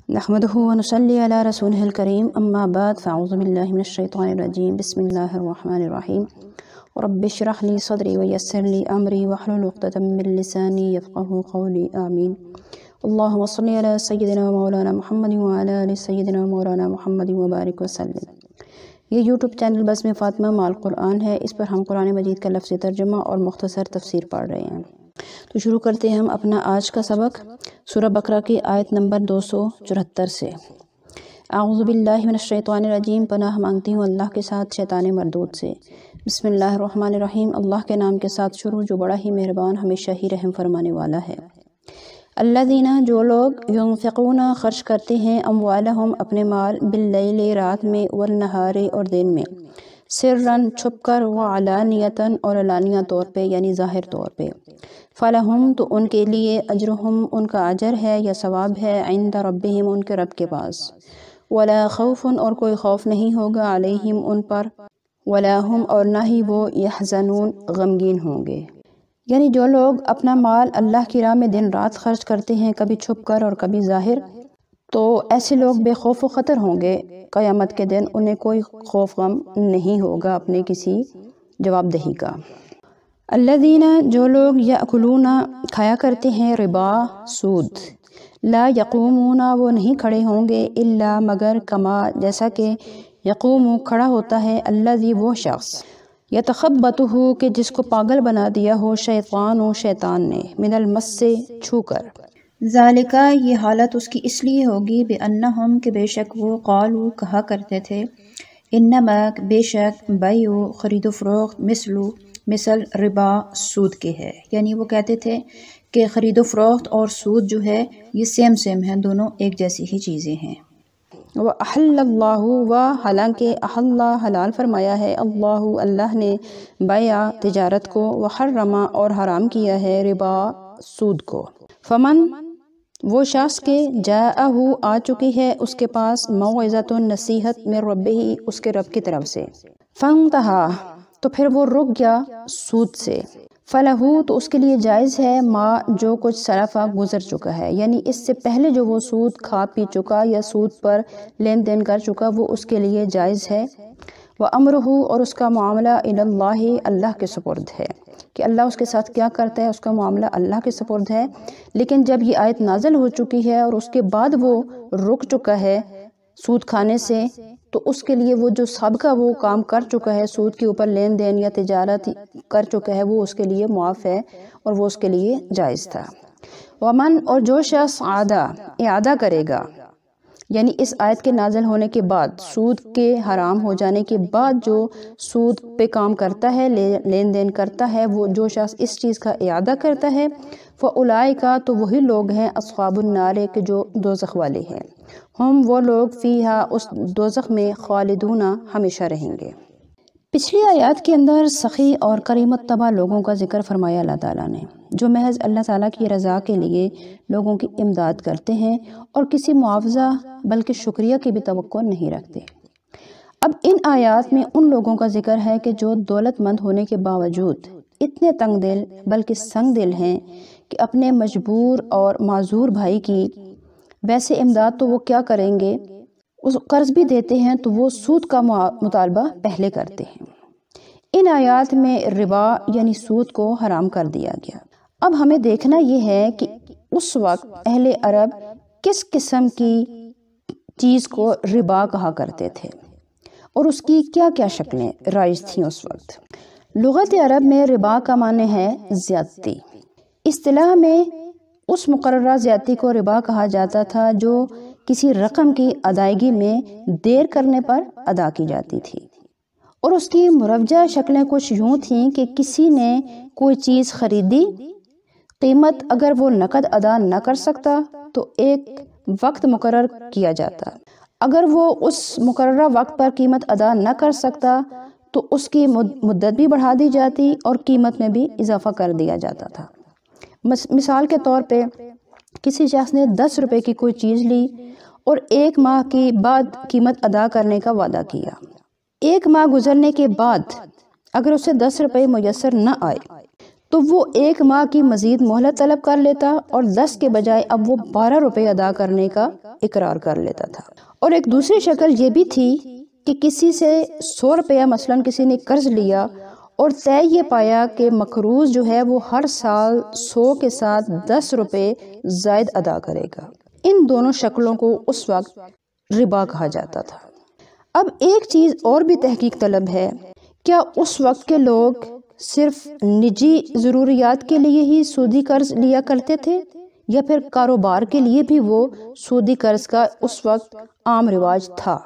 نحمده ونصلي على رسوله الكريم اما بعد فاعوذ بالله من الشيطان الرجيم بسم الله الرحمن الرحيم رب اشرح لي صدري ويسر لي امري واحلل عقدة من لساني يفقهوا قولي آمين اللهم صل على سيدنا مولانا محمد وعلى آل سيدنا مولانا محمد وبارك وسلم۔ یہ یوٹیوب چینل بزم فاطمہ مع القرآن ہے، اس پر ہم قرآن مجید کا لفظی ترجمہ اور مختصر تفسیر پڑھ رہے ہیں۔ تو شروع کرتے ہیں ہم اپنا آج کا سبق سورہ بقرہ کی آیت نمبر 274 سے۔ اعوذ باللہ من الشیطان الرجیم، پناہ مانگتی ہوں اللہ کے ساتھ شیطان مردود سے۔ بسم اللہ الرحمن الرحیم، اللہ کے نام کے ساتھ شروع جو بڑا ہی مہربان ہمیشہ ہی رحم فرمانے والا ہے۔ الذین، جو لوگ ینفقون خرچ کرتے ہیں اموالہم اپنے مال باللیل رات میں والنہار اور دن میں، سرًا چھپ کر وعلانیتاً اور علانیہ طور پہ یعنی ظاہر طور پہ، فلہم تو ان کے لیے اجرہم ان کا اجر ہے یا ثواب ہے عند ربہم ان کے رب کے پاس، ولا خوف اور کوئی خوف نہیں ہوگا علیہم ان پر، ولا ہم اور نہ ہی وہ یحزنون غمگین ہوں گے۔ یعنی جو لوگ اپنا مال اللہ کی راہ میں دن رات خرچ کرتے ہیں، کبھی چھپ کر اور کبھی ظاہر، تو ایسے لوگ بے خوف و خطر ہوں گے۔ قیامت کے دن انہیں کوئی خوف غم نہیں ہوگا اپنے کسی جواب دہی کا۔ الذین، جو لوگ یاکلون کھایا کرتے ہیں ربا سود، لا یقومون وہ نہیں کھڑے ہوں گے الا مگر کما جیسا کہ یقوم کھڑا ہوتا ہے الذی وہ شخص، یتخبطہ کہ جس کو پاگل بنا دیا ہو شیطان نے، من المس سے چھو کر۔ ذالکہ یہ حالت اس کی اس لیے ہوگی بأنہم کہ بے شک وہ قالو کہا کرتے تھے، انما بے شک بیع خرید و فروخت مثل ربا سود کے ہے، یعنی وہ کہتے تھے کہ خرید و فروخت اور سود جو ہے یہ سیم ہیں، دونوں ایک جیسی ہی چیزیں ہیں۔ وَأَحَلَّ اللَّهُ و حالانکہ احل حلال فرمایا ہے اللہ نے بیع تجارت کو، وحرم اور حرام کیا ہے ربا سود کو۔ فمن وہ شخص کے جاءہ آ چکی ہے اس کے پاس موعظۃ نصیحت من ربہ اس کے رب کی طرف سے، فانتہا تو پھر وہ رک گیا سود سے، فلہو تو اس کے لیے جائز ہے ما جو کچھ سلفا گزر چکا ہے، یعنی اس سے پہلے جو وہ سود کھا پی چکا یا سود پر لین دین کر چکا وہ اس کے لیے جائز ہے۔ وَأَمْرُهُ اور اس کا معاملہ الی اللہ اللہ کے سپرد ہے، کہ اللہ اس کے ساتھ کیا کرتا ہے اس کا معاملہ اللہ کے سپرد ہے۔ لیکن جب یہ آیت نازل ہو چکی ہے اور اس کے بعد وہ رک چکا ہے سود کھانے سے، تو اس کے لیے وہ جو سابقہ وہ کام کر چکا ہے سود کے اوپر لین دین یا تجارت کر چکا ہے وہ اس کے لیے معاف ہے اور وہ اس کے لیے جائز تھا۔ ومن اور جو شخص اعادہ کرے گا، یعنی اس آیت کے نازل ہونے کے بعد سود کے حرام ہو جانے کے بعد جو سود پہ کام کرتا ہے لین دین کرتا ہے، وہ جو شخص اس چیز کا اعادہ کرتا ہے فَأُولَئِكَ تو وہی لوگ ہیں اصحاب النار کہ جو دوزخ والے ہیں، ہم وہ لوگ فیہا اس دوزخ میں خالدون ہمیشہ رہیں گے۔ پچھلی آیات کے اندر سخی اور کریم الطبع لوگوں کا ذکر فرمایا اللہ تعالیٰ نے، جو محض اللہ تعالیٰ کی رضا کے لیے لوگوں کی امداد کرتے ہیں اور کسی معاوضہ بلکہ شکریہ کی بھی توقع نہیں رکھتے۔ اب ان آیات میں ان لوگوں کا ذکر ہے کہ جو دولت مند ہونے کے باوجود اتنے تنگ دل بلکہ سنگ دل ہیں کہ اپنے مجبور اور معذور بھائی کی ویسے امداد تو وہ کیا کریں گے، اس قرض بھی دیتے ہیں تو وہ سود کا مطالبہ پہلے کرتے ہیں۔ ان آیات میں ربا یعنی سود کو حرام کر دیا گیا۔ اب ہمیں دیکھنا یہ ہے کہ اس وقت اہل عرب کس قسم کی چیز کو ربا کہا کرتے تھے اور اس کی کیا کیا شکلیں رائج تھیں اس وقت۔ لغت عرب میں ربا کا معنی ہے زیادتی۔ اصطلاح میں اس مقررہ زیادتی کو ربا کہا جاتا تھا جو کسی رقم کی ادائیگی میں دیر کرنے پر ادا کی جاتی تھی، اور اس کی مروجہ شکلیں کچھ یوں تھیں کہ کسی نے کوئی چیز خریدی، قیمت اگر وہ نقد ادا نہ کر سکتا تو ایک وقت مقرر کیا جاتا، اگر وہ اس مقررہ وقت پر قیمت ادا نہ کر سکتا تو اس کی مدت بھی بڑھا دی جاتی اور قیمت میں بھی اضافہ کر دیا جاتا تھا۔ مثال کے طور پہ کسی شخص نے 10 روپے کی کوئی چیز لی اور 1 ماہ کے بعد قیمت ادا کرنے کا وعدہ کیا۔ 1 ماہ گزرنے کے بعد اگر اسے 10 روپے میسر نہ آئے تو وہ 1 ماہ کی مزید مہلت طلب کر لیتا اور 10 کے بجائے اب وہ 12 روپے ادا کرنے کا اقرار کر لیتا تھا۔ اور ایک دوسری شکل یہ بھی تھی کہ کسی سے 100 روپیہ مثلاً کسی نے قرض لیا اور طے یہ پایا کہ مقروض جو ہے وہ ہر سال 100 کے ساتھ 10 روپے زائد ادا کرے گا۔ ان دونوں شکلوں کو اس وقت ربا کہا جاتا تھا۔ اب ایک چیز اور بھی تحقیق طلب ہے، کیا اس وقت کے لوگ صرف نجی ضروریات کے لیے ہی سودی قرض لیا کرتے تھے یا پھر کاروبار کے لیے بھی وہ سودی قرض کا اس وقت عام رواج تھا؟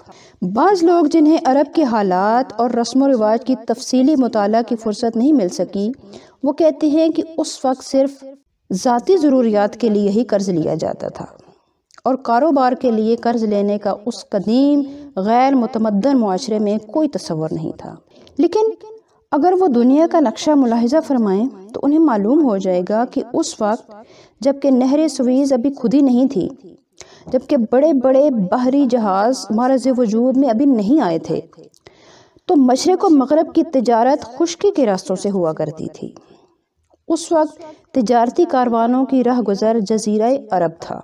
بعض لوگ جنہیں عرب کے حالات اور رسم و رواج کی تفصیلی مطالعہ کی فرصت نہیں مل سکی، وہ کہتے ہیں کہ اس وقت صرف ذاتی ضروریات کے لیے ہی قرض لیا جاتا تھا اور کاروبار کے لیے قرض لینے کا اس قدیم غیر متمدن معاشرے میں کوئی تصور نہیں تھا۔ لیکن اگر وہ دنیا کا نقشہ ملاحظہ فرمائیں تو انہیں معلوم ہو جائے گا کہ اس وقت جبکہ نہر سویز ابھی کھدی نہیں تھی، جبکہ بڑے بڑے بحری جہاز معرض وجود میں ابھی نہیں آئے تھے، تو مشرق و مغرب کی تجارت خشکی کے راستوں سے ہوا کرتی تھی۔ اس وقت تجارتی کاروانوں کی راہ گزر جزیرہ عرب تھا۔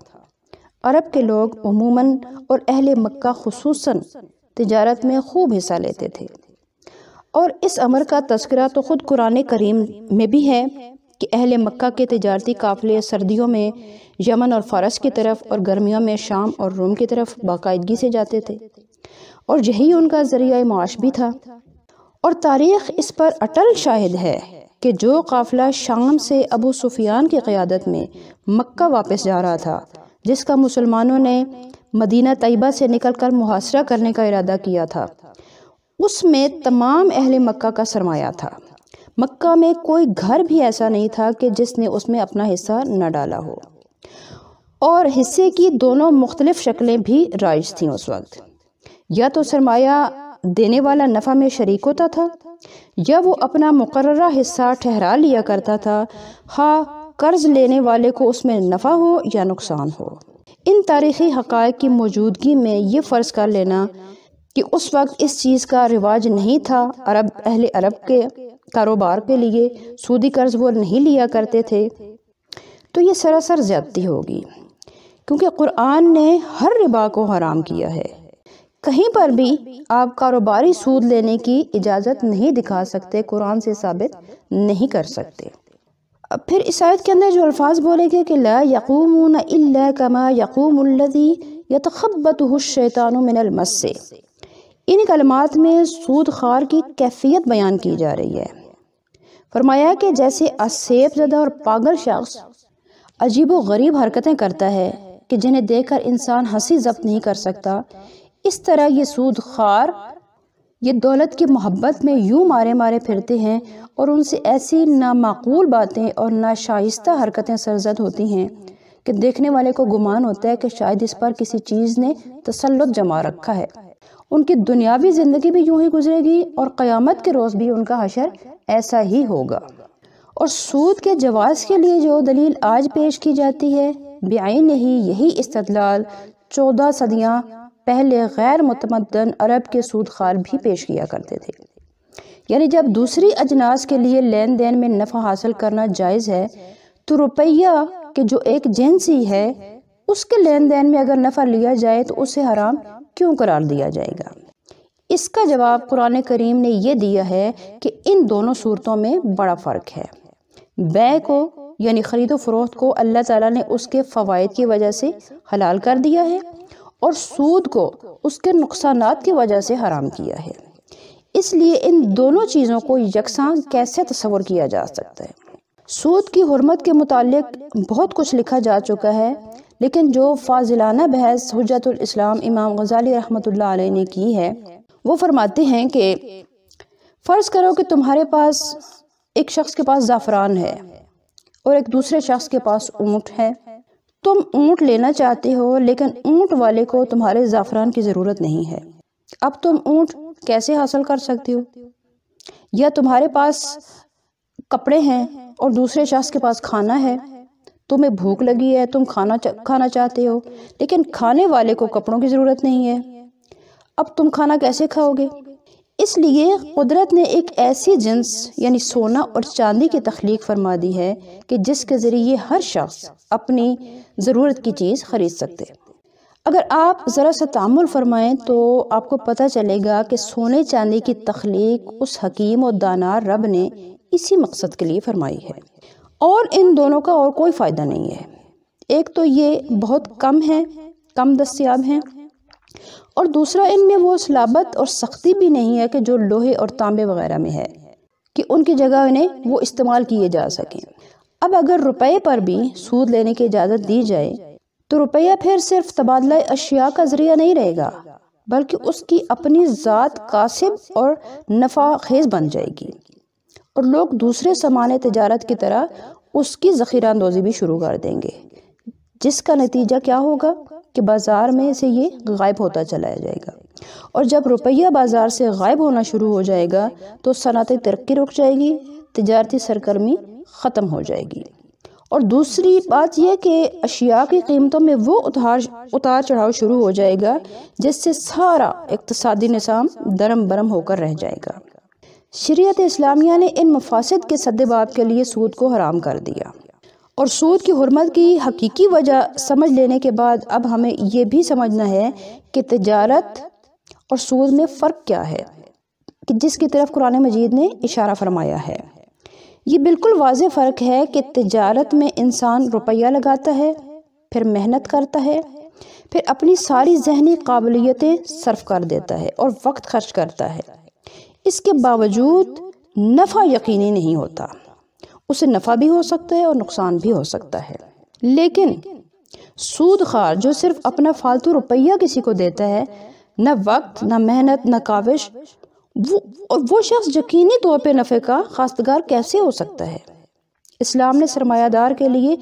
عرب کے لوگ عموماً اور اہل مکہ خصوصاً تجارت میں خوب حصہ لیتے تھے، اور اس امر کا تذکرہ تو خود قرآن کریم میں بھی ہے کہ اہل مکہ کے تجارتی قافلے سردیوں میں یمن اور فارس کی طرف اور گرمیوں میں شام اور روم کی طرف باقاعدگی سے جاتے تھے، اور یہی ان کا ذریعہ معاش بھی تھا۔ اور تاریخ اس پر اٹل شاہد ہے کہ جو قافلہ شام سے ابو سفیان کی قیادت میں مکہ واپس جا رہا تھا، جس کا مسلمانوں نے مدینہ طیبہ سے نکل کر محاصرہ کرنے کا ارادہ کیا تھا، اس میں تمام اہل مکہ کا سرمایہ تھا۔ مکہ میں کوئی گھر بھی ایسا نہیں تھا کہ جس نے اس میں اپنا حصہ نہ ڈالا ہو، اور حصے کی دونوں مختلف شکلیں بھی رائج تھیں اس وقت۔ یا تو سرمایہ دینے والا نفع میں شریک ہوتا تھا یا وہ اپنا مقررہ حصہ ٹھہرا لیا کرتا تھا، خواہ قرض لینے والے کو اس میں نفع ہو یا نقصان ہو۔ ان تاریخی حقائق کی موجودگی میں یہ فرض کر لینا کہ اس وقت اس چیز کا رواج نہیں تھا، اہل عرب کے کاروبار کے لیے سودی قرض وہ نہیں لیا کرتے تھے، تو یہ سراسر زیادتی ہوگی، کیونکہ قرآن نے ہر ربا کو حرام کیا ہے۔ کہیں پر بھی آپ کاروباری سود لینے کی اجازت نہیں دکھا سکتے، قرآن سے ثابت نہیں کر سکتے۔ پھر اس آیت کے اندر جو الفاظ بولے گئے کہ لا یقومون الا کما یقوم الذی یتخبطہ الشیطان من المس، ان کلمات میں سود خوار کی کیفیت بیان کی جا رہی ہے۔ فرمایا کہ جیسے اسیب زدہ اور پاگل شخص عجیب و غریب حرکتیں کرتا ہے کہ جنہیں دیکھ کر انسان ہنسی ضبط نہیں کر سکتا، اس طرح یہ سود خوار یہ دولت کی محبت میں یوں مارے مارے پھرتے ہیں اور ان سے ایسی نامعقول باتیں اور ناشائستہ حرکتیں سرزد ہوتی ہیں کہ دیکھنے والے کو گمان ہوتا ہے کہ شاید اس پر کسی چیز نے تسلط جما رکھا ہے۔ ان کی دنیاوی زندگی بھی یوں ہی گزرے گی اور قیامت کے روز بھی ان کا حشر ایسا ہی ہوگا۔ اور سود کے جواز کے لیے جو دلیل آج پیش کی جاتی ہے، بعین ہی یہی استدلال 14 صدیاں پہلے غیر متمدن عرب کے سود خوار بھی پیش کیا کرتے تھے۔ یعنی جب دوسری اجناس کے لیے لین دین میں نفع حاصل کرنا جائز ہے، تو روپیہ کہ جو ایک جنس ہی ہے اس کے لین دین میں اگر نفع لیا جائے تو اسے حرام کیوں قرار دیا جائے گا؟ اس کا جواب قرآن کریم نے یہ دیا ہے کہ ان دونوں صورتوں میں بڑا فرق ہے۔ بیع کو یعنی خرید و فروخت کو اللہ تعالیٰ نے اس کے فوائد کی وجہ سے حلال کر دیا ہے، اور سود کو اس کے نقصانات کی وجہ سے حرام کیا ہے۔ اس لیے ان دونوں چیزوں کو یکساں کیسے تصور کیا جا سکتا ہے؟ سود کی حرمت کے متعلق بہت کچھ لکھا جا چکا ہے، لیکن جو فاضلانہ بحث حجت الاسلام امام غزالی رحمۃ اللہ علیہ نے کی ہے، وہ فرماتے ہیں کہ فرض کرو کہ تمہارے پاس ایک شخص کے پاس زعفران ہے اور ایک دوسرے شخص کے پاس اونٹ ہے۔ تم اونٹ لینا چاہتے ہو لیکن اونٹ والے کو تمہارے زعفران کی ضرورت نہیں ہے۔ اب تم اونٹ کیسے حاصل کر سکتے ہو؟ یا تمہارے پاس کپڑے ہیں اور دوسرے شخص کے پاس کھانا ہے، تمہیں بھوک لگی ہے، تم کھانا چاہتے ہو لیکن کھانے والے کو کپڑوں کی ضرورت نہیں ہے، اب تم کھانا کیسے کھاؤ گے؟ اس لیے قدرت نے ایک ایسی جنس یعنی سونا اور چاندی کی تخلیق فرما دی ہے کہ جس کے ذریعے ہر شخص اپنی ضرورت کی چیز خرید سکتے۔ اگر آپ ذرا سا تأمل فرمائیں تو آپ کو پتہ چلے گا کہ سونے چاندی کی تخلیق اس حکیم اور دانا رب نے اسی مقصد کے لیے فرمائی ہے، اور ان دونوں کا اور کوئی فائدہ نہیں ہے۔ ایک تو یہ بہت کم دستیاب ہیں، اور دوسرا ان میں وہ صلابت اور سختی بھی نہیں ہے کہ جو لوہے اور تانبے وغیرہ میں ہے کہ ان کی جگہ انہیں وہ استعمال کیے جا سکیں۔ اب اگر روپے پر بھی سود لینے کی اجازت دی جائے تو روپیہ پھر صرف تبادلہ اشیاء کا ذریعہ نہیں رہے گا، بلکہ اس کی اپنی ذات کاسب اور نفع خیز بن جائے گی، اور لوگ دوسرے سامان تجارت کی طرح اس کی ذخیرہ اندوزی بھی شروع کر دیں گے، جس کا نتیجہ کیا ہوگا کہ بازار میں سے یہ غائب ہوتا چلا جائے گا، اور جب روپیہ بازار سے غائب ہونا شروع ہو جائے گا تو صنعتی ترقی رک جائے گی، تجارتی سرگرمی ختم ہو جائے گی۔ اور دوسری بات یہ کہ اشیاء کی قیمتوں میں وہ اتار چڑھاؤ شروع ہو جائے گا جس سے سارا اقتصادی نظام درم برم ہو کر رہ جائے گا۔ شریعت اسلامیہ نے ان مفاسد کے سدباب کے لیے سود کو حرام کر دیا، اور سود کی حرمت کی حقیقی وجہ سمجھ لینے کے بعد اب ہمیں یہ بھی سمجھنا ہے کہ تجارت اور سود میں فرق کیا ہے، کہ جس کی طرف قرآن مجید نے اشارہ فرمایا ہے۔ یہ بالکل واضح فرق ہے کہ تجارت میں انسان روپیہ لگاتا ہے، پھر محنت کرتا ہے، پھر اپنی ساری ذہنی قابلیتیں صرف کر دیتا ہے اور وقت خرچ کرتا ہے۔ اس کے باوجود نفع یقینی نہیں ہوتا، اسے نفع بھی ہو سکتا ہے اور نقصان بھی ہو سکتا ہے۔ لیکن سود خوار جو صرف اپنا فالتو روپیہ کسی کو دیتا ہے، نہ وقت، نہ محنت، نہ کاوش، وہ شخص یقینی طور پہ نفع کا خواستگار کیسے ہو سکتا ہے؟ اسلام نے سرمایہ دار کے لیے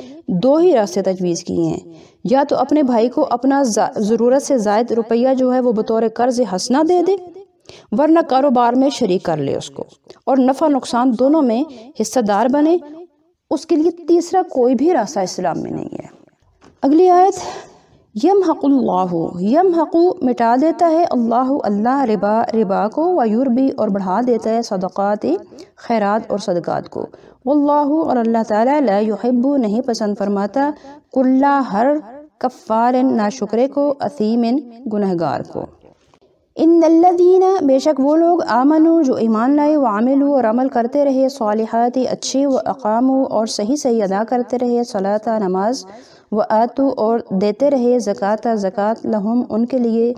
دو ہی راستے تجویز کیے ہیں، یا تو اپنے بھائی کو اپنا ضرورت سے زائد روپیہ جو ہے وہ بطور قرض حسنہ دے دے، ورنہ کاروبار میں شریک کر لے اس کو، اور نفع نقصان دونوں میں حصہ دار بنے۔ اس کے لیے تیسرا کوئی بھی راستہ اسلام میں نہیں ہے۔ اگلی آیت، یمحق اللہ، یمحق مٹا دیتا ہے اللہ ربا کو، ویربی اور بڑھا دیتا ہے صدقات خیرات اور صدقات کو، واللہ اور اللہ تعالیٰ لا یحب نہیں پسند فرماتا کل ہر کفار ناشکرے کو، اثیم گنہگار کو۔ ان الذین بے شک وہ لوگ آمنوا جو ایمان لائے، وعملوا اور عمل کرتے رہے، صالحات اچھے، واقاموا اور صحیح ادا کرتے رہے، صلاۃ نماز، وآتوا اور دیتے رہے، زکاۃ زکوٰۃ، لہم ان کے لیے،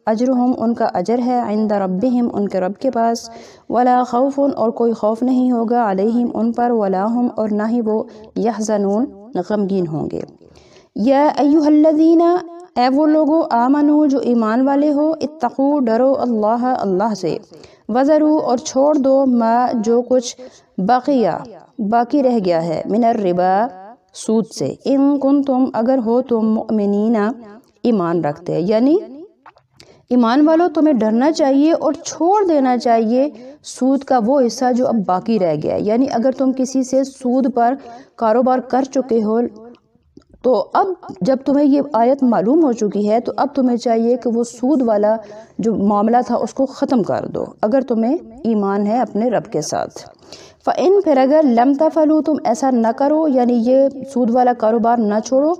اجرہم ان کا اجر ہے، عند ربہم ان کے رب کے پاس، ولا خوف اور کوئی خوف نہیں ہوگا، علیہم ان پر، ولا ہم اور نہ ہی وہ، یحزنون غمگین ہوں گے۔ یا ایھا الذین اے وہ لوگو، آمنو جو ایمان والے ہو، اتقو ڈرو اللہ سے، وذروا اور چھوڑ دو، ما جو کچھ باقی رہ گیا ہے، من الربا سود سے، ان کنتم اگر ہو تم مؤمنین ایمان رکھتے، یعنی ایمان والوں تمہیں ڈرنا چاہیے اور چھوڑ دینا چاہیے سود کا وہ حصہ جو اب باقی رہ گیا ہے۔ یعنی اگر تم کسی سے سود پر کاروبار کر چکے ہو تو اب جب تمہیں یہ آیت معلوم ہو چکی ہے تو اب تمہیں چاہیے کہ وہ سود والا جو معاملہ تھا اس کو ختم کر دو، اگر تمہیں ایمان ہے اپنے رب کے ساتھ۔ فَإِن پھر اگر لم تفعلوا تم ایسا نہ کرو، یعنی یہ سود والا کاروبار نہ چھوڑو،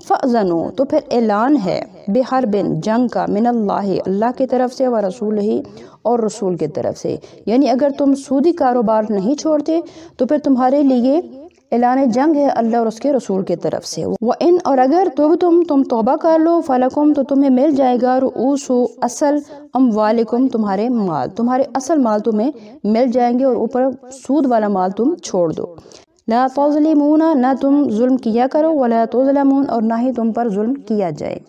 فَأْذَنُوا تو پھر اعلان ہے، بِحَرْبٍ جنگ کا، من اللہ کی طرف سے، وَرَسُولِهِ اور رسول کی طرف سے۔ یعنی اگر تم سودی کاروبار نہیں چھوڑتے تو پھر تمہارے لیے اعلان جنگ ہے اللہ اور اس کے رسول کی طرف سے۔ وَإِن اور اگر تم توبہ کر لو، فَلَكُمْ تو تمہیں مل جائے گا، رؤوس اصل اموالکم تمہارے مال، تمہارے اصل مال تمہیں مل جائیں گے، اور اوپر سود والا مال تم چھوڑ دو۔ لا تظلمون نہ تم ظلم کیا کرو، ولا تظلمون اور نہ ہی تم پر ظلم کیا جائے۔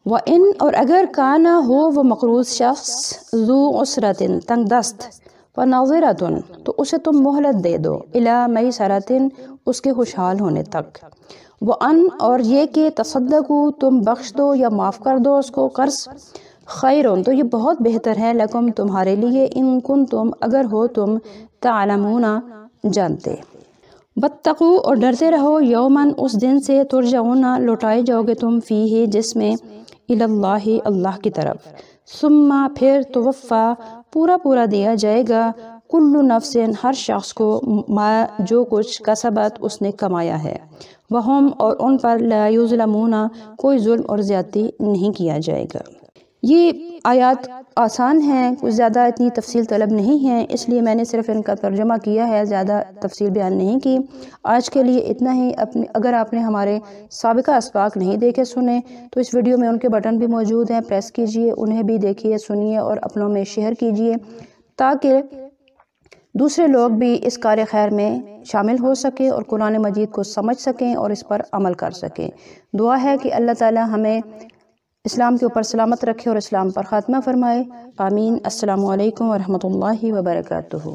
وَإِن اور اگر کانا ہو وہ مقروض شخص، ذو عسرۃ تنگ دست، فَنَظِرَةٌ تو اسے تم مہلت دے دو، اِلیٰ مَیسَرَةٍ اس کے خوشحال ہونے تک، وَأَن اور یہ کہ تصدقوا تم بخش دو یا معاف کر دو اس کو قرض، خیرٌ تو یہ بہت بہتر ہے، لکم تمہارے لیے، ان کنتم اگر ہو تم تعلمون جانتے۔ واتقوا اور ڈرتے رہو، یوماً اس دن سے، ترجعون لوٹائے جاؤ گے تم، فیہ جس میں، اللہ اللہ کی طرف، ثم پھر توفا پورا دیا جائے گا، کل نفس ہر شخص کو، ما جو کچھ کسبت اس نے کمایا ہے، وہم اور ان پر لا یظلمون کوئی ظلم اور زیادتی نہیں کیا جائے گا۔ یہ آیات آسان ہیں، کچھ زیادہ اتنی تفصیل طلب نہیں ہیں، اس لیے میں نے صرف ان کا ترجمہ کیا ہے، زیادہ تفصیل بیان نہیں کی۔ آج کے لیے اتنا ہی۔ اگر آپ نے ہمارے سابقہ اسباق نہیں دیکھے سنے تو اس ویڈیو میں ان کے بٹن بھی موجود ہیں، پریس کیجئے، انہیں بھی دیکھیے، سنیے اور اپنوں میں شیئر کیجئے تاکہ دوسرے لوگ بھی اس کار خیر میں شامل ہو سکیں اور قرآن مجید کو سمجھ سکیں اور اس پر عمل کر سکیں۔ دعا ہے کہ اللہ تعالی ہمیں اسلام کے اوپر سلامت رکھے اور اسلام پر خاتمہ فرمائے، آمین۔ السلام علیکم ورحمۃ اللہ وبرکاتہ۔